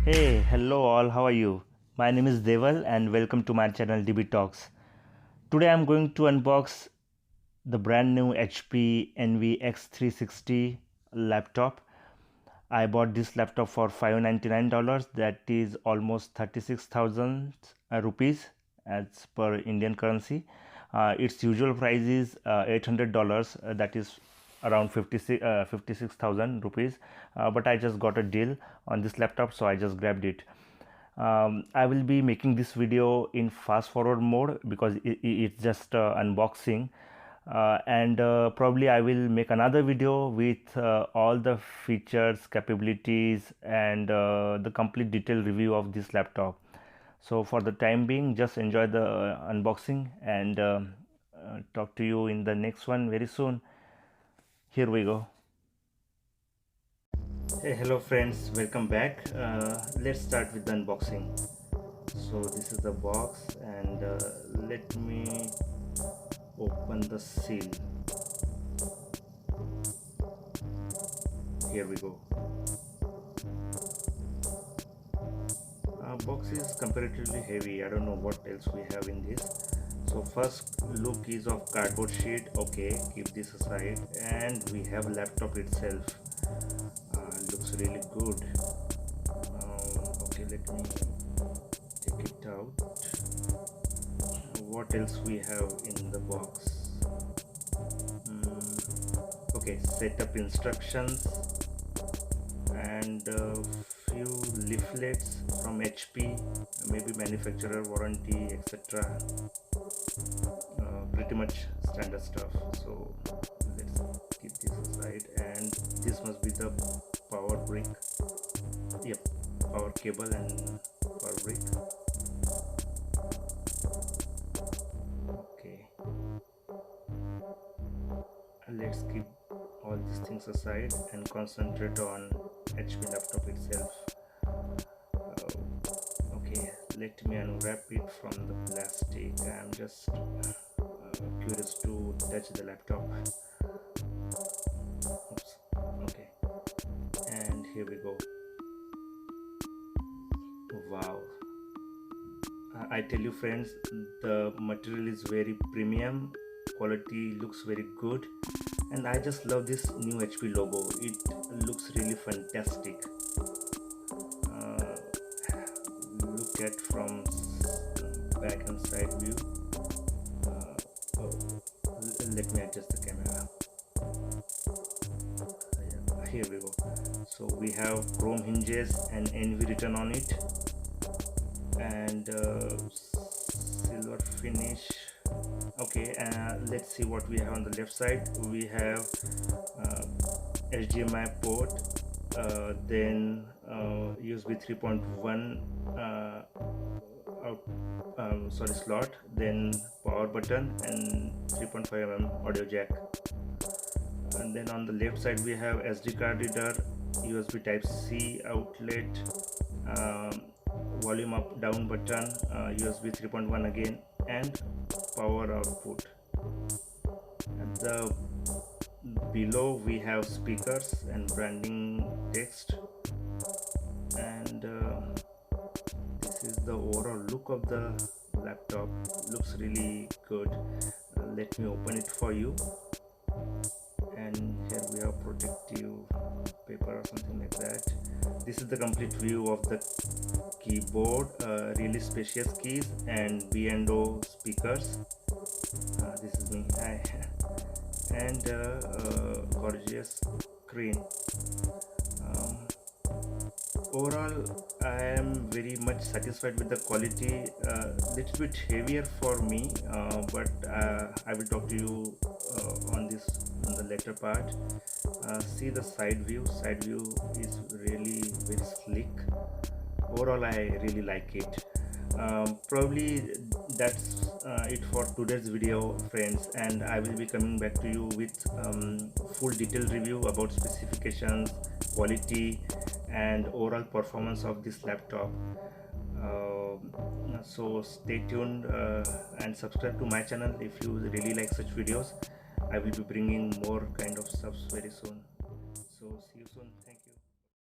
Hey, hello all, how are you? My name is Deval and welcome to my channel DB Talks. Today I'm going to unbox the brand new HP Envy X360 laptop. I bought this laptop for $599, that is almost 36,000 rupees as per Indian currency. Its usual price is $800, that is around 56,000 rupees, but I just got a deal on this laptop, so I just grabbed it. I will be making this video in fast forward mode because it's just unboxing, and probably I will make another video with all the features, capabilities, and the complete detailed review of this laptop. So for the time being, just enjoy the unboxing, and talk to you in the next one very soon. Here we go. Hey, hello friends, welcome back. Let's start with the unboxing. So this is the box, and let me open the seal. Here we go. Box is comparatively heavy. I don't know what else we have in this. So first look is of cardboard sheet. Okay, keep this aside, and we have laptop itself. Looks really good. Okay, let me take it out. What else we have in the box? Okay, setup instructions and few leaflets from HP, maybe manufacturer warranty, etc. Pretty much standard stuff. So let's keep this aside, and this must be the power brick. Yep, power cable and power brick. Okay, let's keep all these things aside and concentrate on HP laptop itself. Okay, let me unwrap it from the plastic. I'm just curious to touch the laptop. Oops. Okay, and here we go. Wow, I tell you friends, the material is very premium, quality looks very good, and I just love this new HP logo. It looks really fantastic. Look at from back and side view. Oh, let me adjust the camera. Yeah, here we go. So we have chrome hinges and NV written on it, and silver finish. Okay, let's see what we have on the left side. We have HDMI port, then USB 3.1 slot, then power button and 3.5 mm audio jack. And then on the left side we have SD card reader, USB type C outlet, volume up down button, USB 3.1 again, and power output. At the below we have speakers and branding text, and this is the overall look of the laptop. Looks really good. Let me open it for you, and here we have protective paper or something like that. This is the complete view of the keyboard, really spacious keys and B&O speakers. This is me. And gorgeous screen. Overall, I am very much satisfied with the quality. Little bit heavier for me, but I will talk to you on this in the later part. See the side view. Side view is really very sleek. Overall, I really like it. Probably that's it for today's video, friends, and I will be coming back to you with full detailed review about specifications, quality, and overall performance of this laptop. So stay tuned and subscribe to my channel if you really like such videos. I will be bringing more kind of stuff very soon. So see you soon. Thank you.